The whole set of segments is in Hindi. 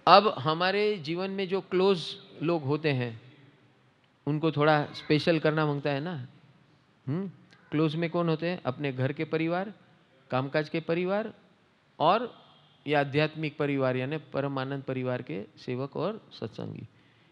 अब हमारे जीवन में जो क्लोज लोग होते हैं उनको थोड़ा स्पेशल करना मांगता है ना। क्लोज में कौन होते हैं? अपने घर के परिवार, कामकाज के परिवार और या आध्यात्मिक परिवार यानी परमानंद परिवार के सेवक और सत्संगी।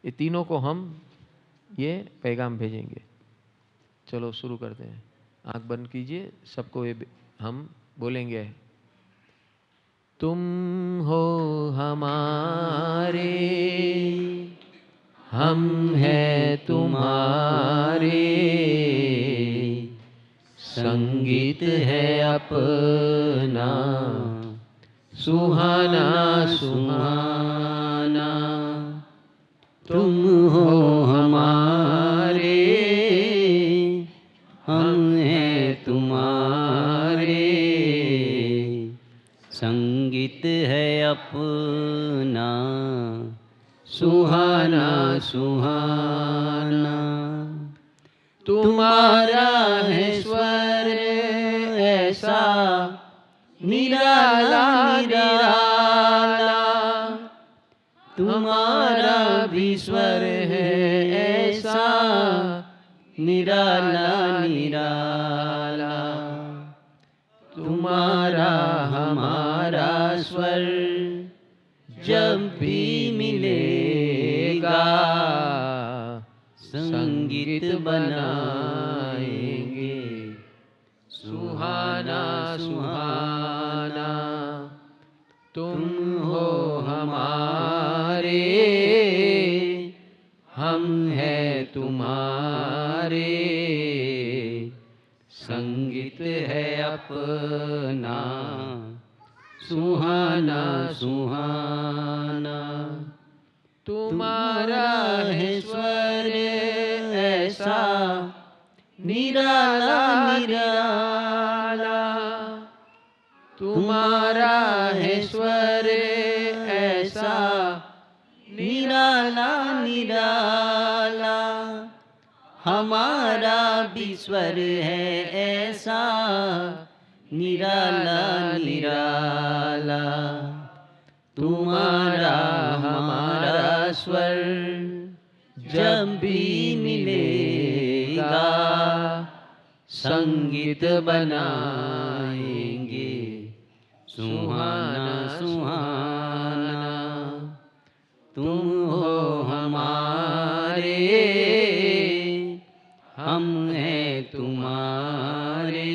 ये तीनों को हम ये पैगाम भेजेंगे। चलो शुरू करते हैं। आंख बंद कीजिए, सबको ये हम बोलेंगे। तुम हो हमारे, हम हैं तुम्हारे, संगीत है अपना सुहाना सुहाना। तुम हो हमारे, हम हैं तुम्हारे, संगीत है अपना सुहाना सुहाना। तुम्हारा है स्वर ऐसा निराला निराला, तुम्हारा भी स्वर है ऐसा निराला निराला। तुम्हारा हमारा स्वर जब भी मिलेगा, संगीत बनाएंगे सुहाना सुहाना। तुम हो हमारे, हम हैं तुम्हारे, संगीत है अपना सुहाना सुहाना। तुम्हारा है स्वर ऐसा निराला निराला, तुम्हारा है स्वर ऐसा निराला निराला। हमारा भी स्वर है ऐसा निराला निराला। तुम्हारा हमारा स्वर जब भी मिलेगा, संगीत बनाएंगे सुहाना सुहाना। तुम हो हमारे, हम हैं तुम्हारे,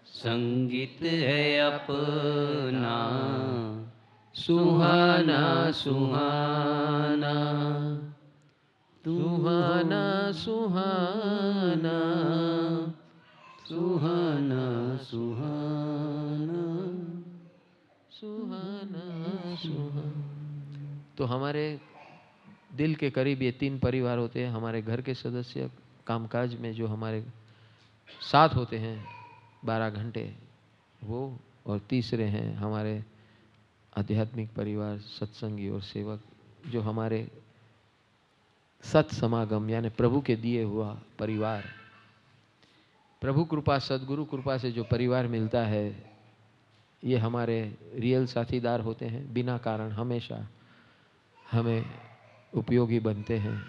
संगीत है अपना सुहाना सुहाना। सुहाना सुहाना सुहाना सुहाना सुहाना सुहाना। तो हमारे दिल के करीब ये तीन परिवार होते हैं। हमारे घर के सदस्य कामकाज में जो हमारे साथ होते हैं 12 घंटे वो, और तीसरे हैं हमारे आध्यात्मिक परिवार सत्संगी और सेवक जो हमारे सत समागम यानी प्रभु के दिए हुआ परिवार। प्रभु कृपा सदगुरु कृपा से जो परिवार मिलता है ये हमारे रियल साथीदार होते हैं, बिना कारण हमेशा हमें उपयोगी बनते हैं।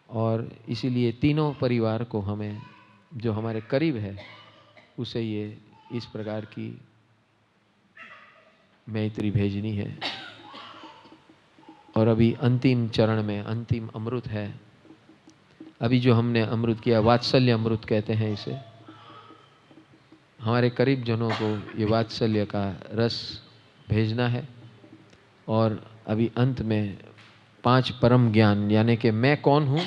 और इसीलिए तीनों परिवार को हमें जो हमारे करीब है उसे ये इस प्रकार की मैत्री भेजनी है। और अभी अंतिम चरण में अंतिम अमृत है। अभी जो हमने अमृत किया वात्सल्य अमृत कहते हैं इसे। हमारे करीब जनों को ये वात्सल्य का रस भेजना है। और अभी अंत में 5 परम ज्ञान यानी कि मैं कौन हूँ,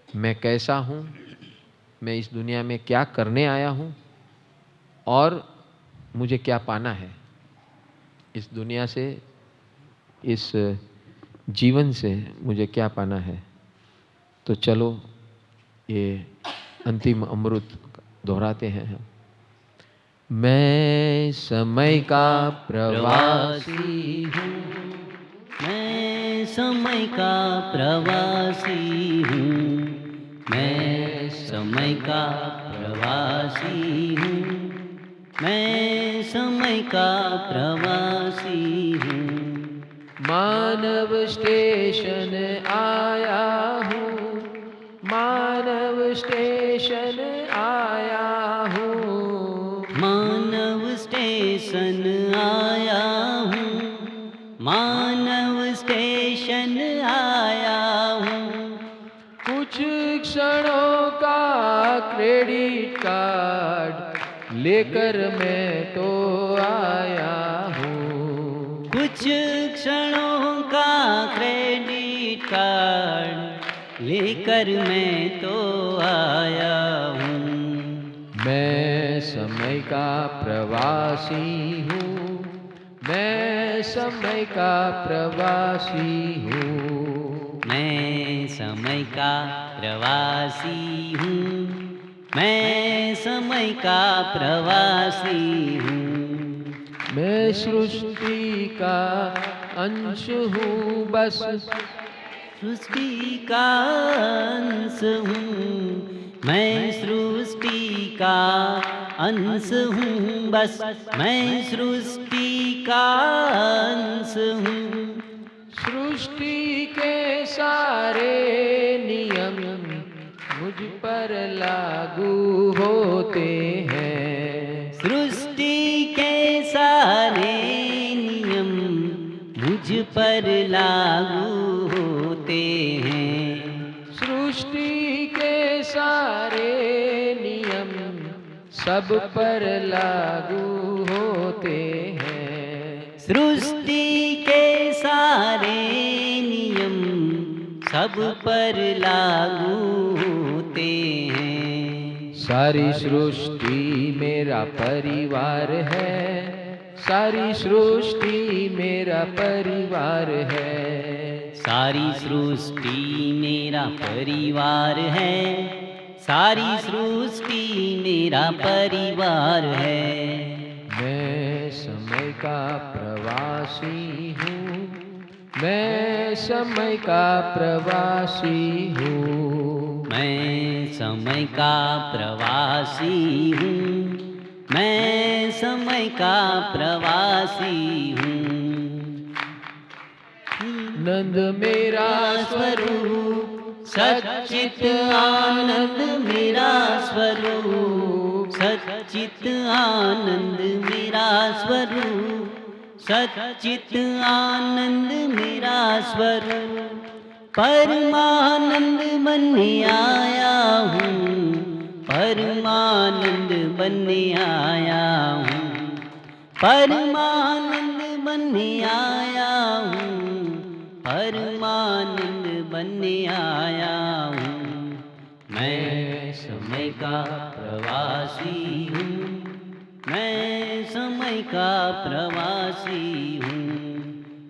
मैं कैसा हूँ, मैं इस दुनिया में क्या करने आया हूँ और मुझे क्या पाना है इस दुनिया से, इस जीवन से मुझे क्या पाना है। तो चलो ये अंतिम अमृत दोहराते हैं हम। मैं समय का प्रवासी हूँ, मैं समय का प्रवासी हूँ, मैं समय का प्रवासी हूँ, मैं समय का प्रवासी मानव स्टेशन आया हूँ, मानव स्टेशन आया हूँ, मानव स्टेशन आया हूँ, मानव स्टेशन आया हूँ। कुछ क्षणों का क्रेडिट कार्ड लेकर मैं तो आया हूँ, कुछ क्षणों का क्रेडिट कार्ड लेकर मैं तो आया हूँ। मैं समय का प्रवासी हूँ, मैं समय का प्रवासी हूँ, मैं समय का प्रवासी हूँ, मैं समय का प्रवासी हूँ। मैं सृष्टि का अंश हूँ बस, सृष्टि का अंश हूँ, मैं सृष्टि का अंश हूँ बस, मैं सृष्टि का अंश हूँ। सृष्टि के सारे नियम मुझ पर लागू होते हैं, सृष्टि के सारे नियम मुझ पर लागू होते हैं। सृष्टि के सारे नियम सब पर लागू होते हैं, सृष्टि के सारे नियम सब पर लागू होते हैं। सारी सृष्टि मेरा परिवार है, सारी सृष्टि मेरा परिवार है, सारी सृष्टि मेरा परिवार है, सारी सृष्टि मेरा परिवार है। मैं समय का प्रवासी हूँ, मैं समय का प्रवासी हूँ, मैं समय का प्रवासी हूँ, मैं समय का प्रवासी हूँ। नंद मेरा स्वरूप, सच्चित आनंद मेरा स्वरूप, सच्चित आनंद मेरा स्वरूप, सच्चित आनंद मेरा स्वरूप। परमानंद बनने आया हूँ, परमानंद बनने आया हूँ, परमानंद बनने आया हूँ, परमानंद बनने आया हूँ। मैं समय का प्रवासी हूँ, मैं समय का प्रवासी हूँ,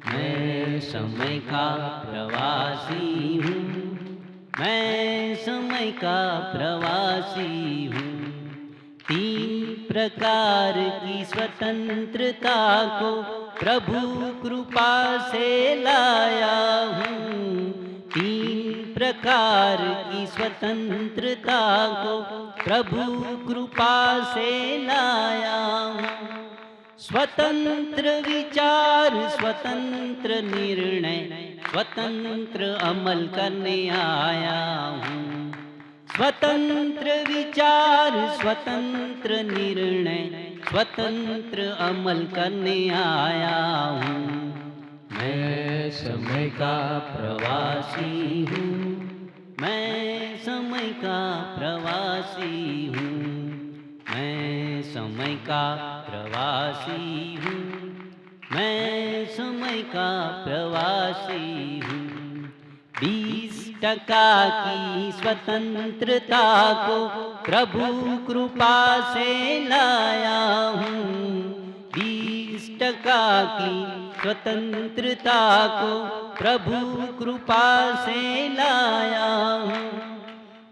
मैं समय का प्रवासी हूँ, मैं समय का प्रवासी हूँ। तीन प्रकार की स्वतंत्रता को प्रभु कृपा से लाया हूँ, तीन प्रकार की स्वतंत्रता को प्रभु कृपा से लाया हूँ। स्वतंत्र विचार, स्वतंत्र निर्णय, स्वतंत्र अमल करने आया हूँ। स्वतंत्र विचार, स्वतंत्र निर्णय, स्वतंत्र अमल करने आया हूँ। मैं समय का प्रवासी हूँ, मैं समय का प्रवासी हूँ, मैं समय का प्रवासी हूँ, मैं समय का प्रवासी हूँ। 20% की स्वतंत्रता को प्रभु कृपा से लाया हूँ, 20% की स्वतंत्रता को प्रभु कृपा से लाया हूँ।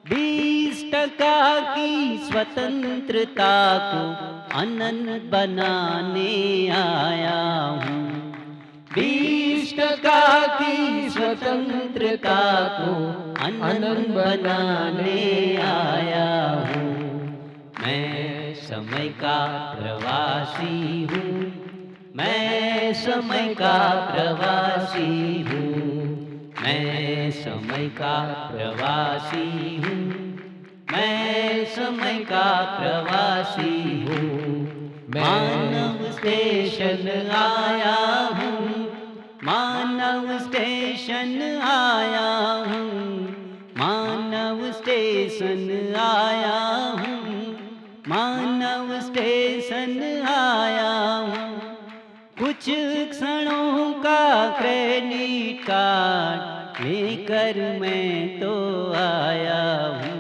20% की स्वतंत्रता को अनंत बनाने आया हूँ, 20% की स्वतंत्रता को अनंत बनाने आया हूँ। मैं समय का प्रवासी हूँ, मैं मैं समय का प्रवासी हूँ, मैं समय का प्रवासी हूँ, मैं समय का प्रवासी हूँ। मानव स्टेशन आया हूँ, मानव स्टेशन आया हूँ, मानव स्टेशन आया हूँ, मानव स्टेशन आया हूँ। कुछ क्षणों का क्रेडिट कार्ड लेकर मैं तो आया हूँ,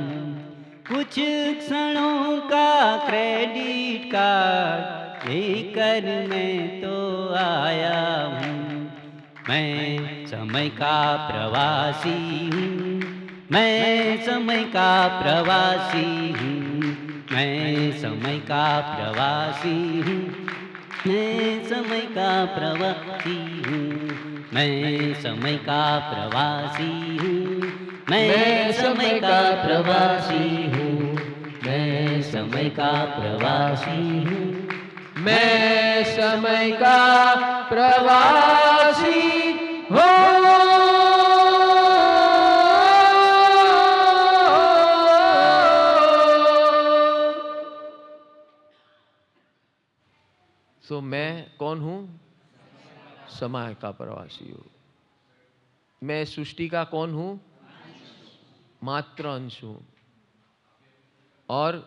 कुछ क्षणों का क्रेडिट कार्ड लेकर मैं तो आया हूँ। मैं समय का प्रवासी हूँ, मैं समय का प्रवासी हूँ, मैं समय का प्रवासी हूँ, मैं समय का प्रवासी हूँ, मैं समय का प्रवासी हूँ, मैं समय का प्रवासी हूँ, मैं समय का प्रवासी हूँ, मैं समय का प्रवासी तो मैं कौन हूं? समय का प्रवासी हूं। मैं सृष्टि का कौन हूं? मात्र अंश हूं। और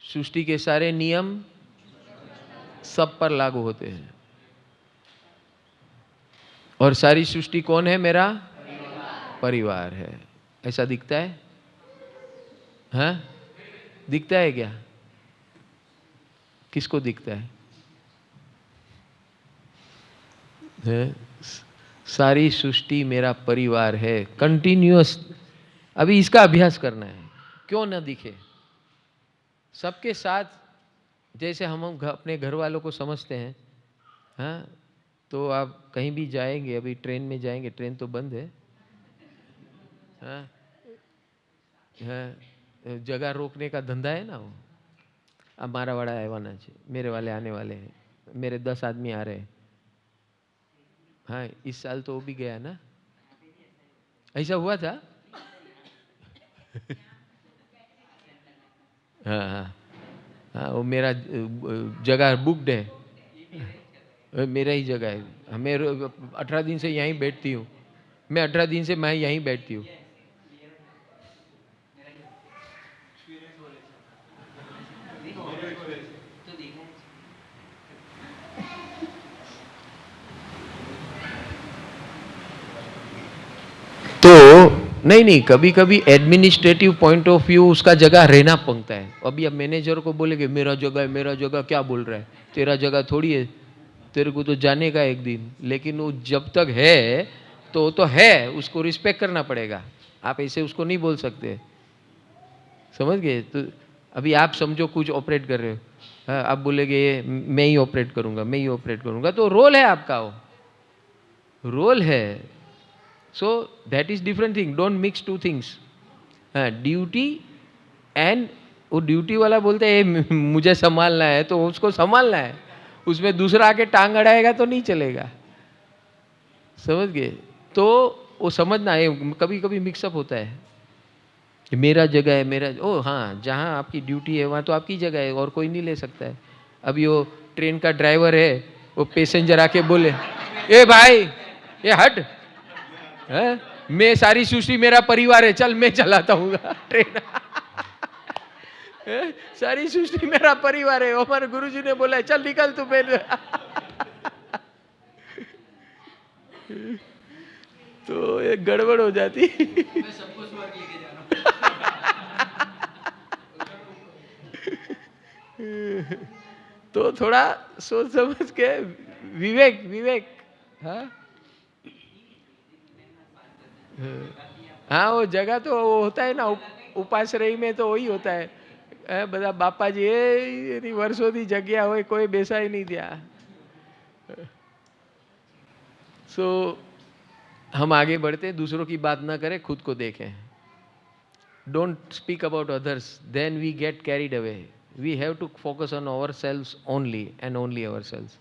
सृष्टि के सारे नियम सब पर लागू होते हैं। और सारी सृष्टि कौन है? मेरा परिवार है। ऐसा दिखता है? हाँ, दिखता है क्या? किसको दिखता है? सारी सृष्टि मेरा परिवार है। कंटिन्यूअस अभी इसका अभ्यास करना है। क्यों ना दिखे? सबके साथ जैसे हम अपने घर वालों को समझते हैं, हाँ, तो आप कहीं भी जाएंगे, अभी ट्रेन में जाएंगे, ट्रेन तो बंद है, हाँ, हाँ, जगह रोकने का धंधा है ना वो। अब मारा वाला आना चाहिए, मेरे वाले आने वाले हैं, मेरे 10 आदमी आ रहे हैं। हाँ, इस साल तो वो भी गया ना, ऐसा हुआ था। हाँ हाँ हाँ, वो मेरा जगह बुकड है, मेरा ही जगह है। मैं 18 दिन से यहीं बैठती हूँ, मैं 18 दिन से मैं यहीं बैठती हूँ। तो नहीं, कभी कभी एडमिनिस्ट्रेटिव पॉइंट ऑफ व्यू उसका जगह रहना पड़ता है। अभी अब मैनेजर को बोलेंगे मेरा जगह है, मेरा जगह, क्या बोल रहा है? तेरा जगह थोड़ी है, तेरे को तो जाने का एक दिन। लेकिन वो जब तक है तो है, उसको रिस्पेक्ट करना पड़ेगा। आप ऐसे उसको नहीं बोल सकते, समझ गए? तो अभी आप समझो कुछ ऑपरेट कर रहे हो, हाँ, आप बोलेगे मैं ही ऑपरेट करूंगा, मैं ही ऑपरेट करूंगा, तो रोल है आपका, वो रोल है। So that is different thing, don't mix two things. हाँ, ड्यूटी एंड वो ड्यूटी वाला बोलते हैं मुझे संभालना है, तो उसको संभालना है, उसमें दूसरा आके टांग अड़ाएगा तो नहीं चलेगा, समझ गए? तो वो समझना है, कभी कभी मिक्सअप होता है कि मेरा जगह है, मेरा, ओ हाँ, जहाँ आपकी ड्यूटी है वहाँ तो आपकी जगह है और कोई नहीं ले सकता है। अभी वो ट्रेन का ड्राइवर है, वो पैसेंजर आके बोले ए भाई ये हट, है? मैं सारी सृष्टि मेरा परिवार है, चल मैं चलाता हूँ ट्रेन। सारी सृष्टि मेरा परिवार है, हमारे गुरुजी ने बोला चल निकल तू मेरे। तो एक गड़बड़ हो जाती। मैं सबको स्वर्ग लेके जा रहा हूं। तो थोड़ा सोच समझ के, विवेक विवेक, हाँ हाँ, वो जगह तो वो होता है ना, उपाश्रयी में तो वही होता है, બધા બાપાજી એની વર્ષોથી જગ્યા હોય, કોઈ બેસાય નહીં ત્યાં। सो हम आगे बढ़ते, दूसरों की बात ना करें, खुद को देखें। Don't speak about others, then we get carried away. We have to focus on ourselves only and only ourselves.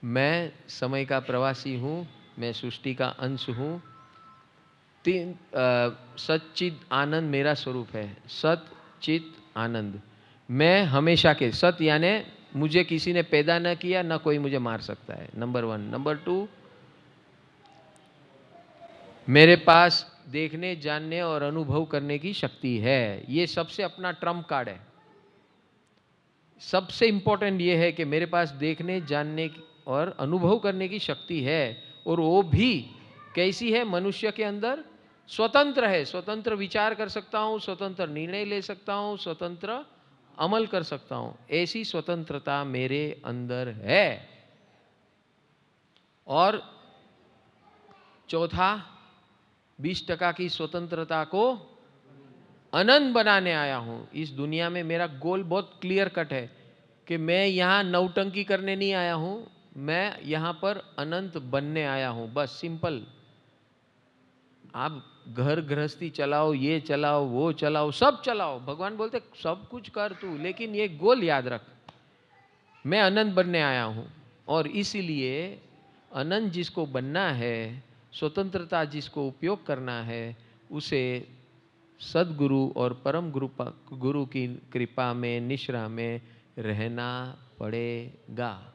मैं समय का प्रवासी हूँ, मैं सृष्टि का अंश हूँ। सच्चित आनंद मेरा स्वरूप है, सत चित आनंद। मैं हमेशा के, सत यानी मुझे किसी ने पैदा न किया, न कोई मुझे मार सकता है, नंबर 1। नंबर 2, मेरे पास देखने, जानने और अनुभव करने की शक्ति है। ये सबसे अपना ट्रम्प कार्ड है। सबसे इंपॉर्टेंट ये है कि मेरे पास देखने, जानने और अनुभव करने की शक्ति है, और वो भी कैसी है? मनुष्य के अंदर स्वतंत्र है। स्वतंत्र विचार कर सकता हूं, स्वतंत्र निर्णय ले सकता हूं, स्वतंत्र अमल कर सकता हूं। ऐसी स्वतंत्रता मेरे अंदर है। और चौथा, 20% की स्वतंत्रता को अनंत बनाने आया हूं। इस दुनिया में मेरा गोल बहुत क्लियर कट है कि मैं यहां नौटंकी करने नहीं आया हूं, मैं यहां पर अनंत बनने आया हूं। बस सिंपल। आप घर गृहस्थी चलाओ, ये चलाओ, वो चलाओ, सब चलाओ, भगवान बोलते सब कुछ कर तू, लेकिन ये गोल याद रख, मैं अनंत बनने आया हूं। और इसीलिए अनंत जिसको बनना है, स्वतंत्रता जिसको उपयोग करना है, उसे सदगुरु और परम गुरु की कृपा में, निश्रा में रहना पड़ेगा।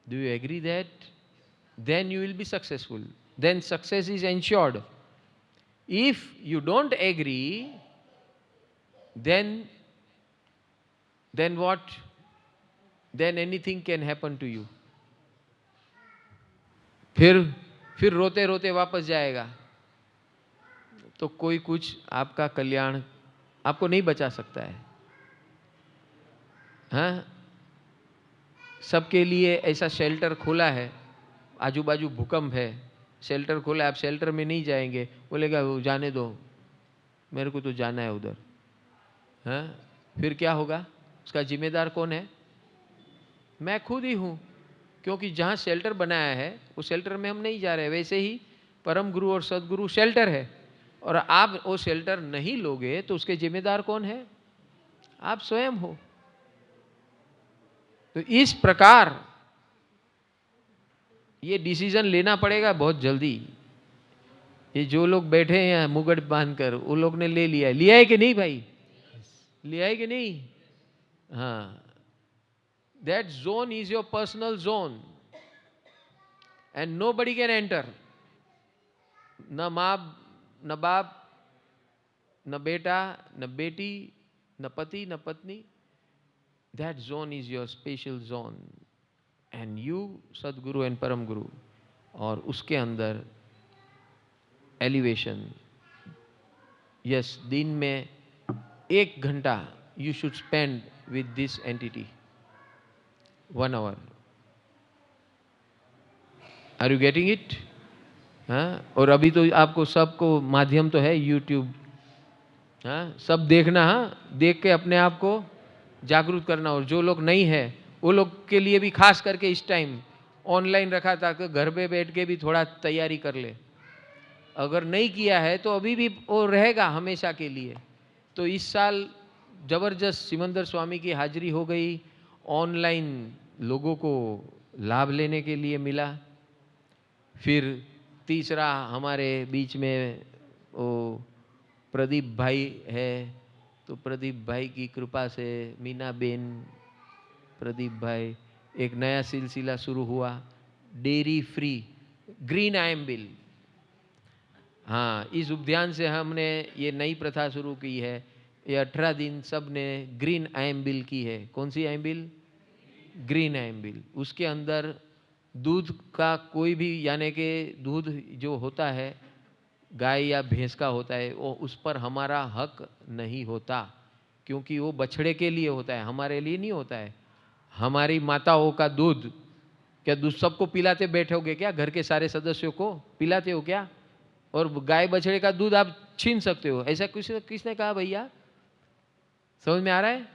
Do you agree that? Then you will be successful, then success is ensured. If you don't agree, then what? Then anything can happen to you. फिर रोते रोते वापस जाएगा, तो कोई कुछ आपका कल्याण आपको नहीं बचा सकता है। हाँ, सबके लिए ऐसा शेल्टर खोला है, आजू बाजू भूकंप है, शेल्टर खोला है, आप शेल्टर में नहीं जाएंगे, बोलेगा वो जाने दो, मेरे को तो जाना है उधर। हाँ, फिर क्या होगा? उसका जिम्मेदार कौन है? मैं खुद ही हूं, क्योंकि जहां शेल्टर बनाया है उस शेल्टर में हम नहीं जा रहे। वैसे ही परम गुरु और सदगुरु शेल्टर है, और आप वो शेल्टर नहीं लोगे तो उसके जिम्मेदार कौन है? आप स्वयं हो। तो इस प्रकार ये डिसीजन लेना पड़ेगा बहुत जल्दी। ये जो लोग बैठे हैं मुगट बांधकर, वो लोग ने ले लिया है। लिया है कि नहीं भाई? लिया है कि नहीं? हाँ, that zone is your personal zone and nobody can enter. न माँ, न बाप, न बेटा, न बेटी, न पति, न पत्नी। That zone is your special zone and you सदगुरु एंड परम गुरु, और उसके अंदर एलिवेशन। यस, दिन में 1 घंटा you should spend with this entity, 1 hour. Are you getting it? हाँ, और अभी तो आपको सबको माध्यम तो है YouTube, हाँ, सब देखना। हाँ, देख के अपने आप को जागरूक करना। और जो लोग नहीं है वो लोग के लिए भी खास करके इस टाइम ऑनलाइन रखा, ताकि घर पे बैठ के भी थोड़ा तैयारी कर ले। अगर नहीं किया है तो अभी भी वो रहेगा हमेशा के लिए। तो इस साल जबरदस्त सिमंदर स्वामी की हाजिरी हो गई, ऑनलाइन लोगों को लाभ लेने के लिए मिला। फिर तीसरा हमारे बीच में वो प्रदीप भाई है, तो प्रदीप भाई की कृपा से, मीना बेन, प्रदीप भाई, एक नया सिलसिला शुरू हुआ, डेयरी फ्री ग्रीन आयम बिल। हाँ, इस उद्यान से हमने ये नई प्रथा शुरू की है। ये 18 दिन सब ने ग्रीन आयम बिल की है। कौन सी आयम बिल? ग्रीन आयम बिल। उसके अंदर दूध का कोई भी, यानी कि दूध जो होता है गाय या भैंस का होता है, वो उस पर हमारा हक नहीं होता, क्योंकि वो बछड़े के लिए होता है, हमारे लिए नहीं होता है। हमारी माताओं का दूध, क्या दूध सबको पिलाते बैठोगे क्या? घर के सारे सदस्यों को पिलाते हो क्या? और गाय बछड़े का दूध आप छीन सकते हो, ऐसा किसने कहा भैया? समझ में आ रहा है?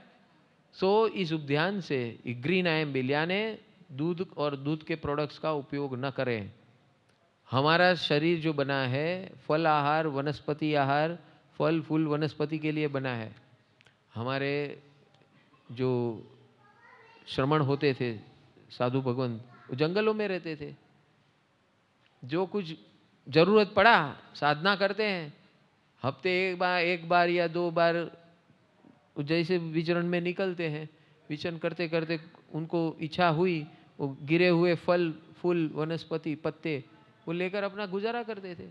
सो इस उद्यान से ग्रीन आयम बिल, यानी दूध और दूध के प्रोडक्ट्स का उपयोग न करें। हमारा शरीर जो बना है फल आहार, वनस्पति आहार, फल फूल वनस्पति के लिए बना है। हमारे जो श्रमण होते थे साधु भगवंत, वो जंगलों में रहते थे। जो कुछ जरूरत पड़ा साधना करते हैं, हफ्ते एक बार या 2 बार जैसे विचरण में निकलते हैं, विचरण करते करते उनको इच्छा हुई, वो गिरे हुए फल फूल वनस्पति पत्ते वो लेकर अपना गुजारा करते थे।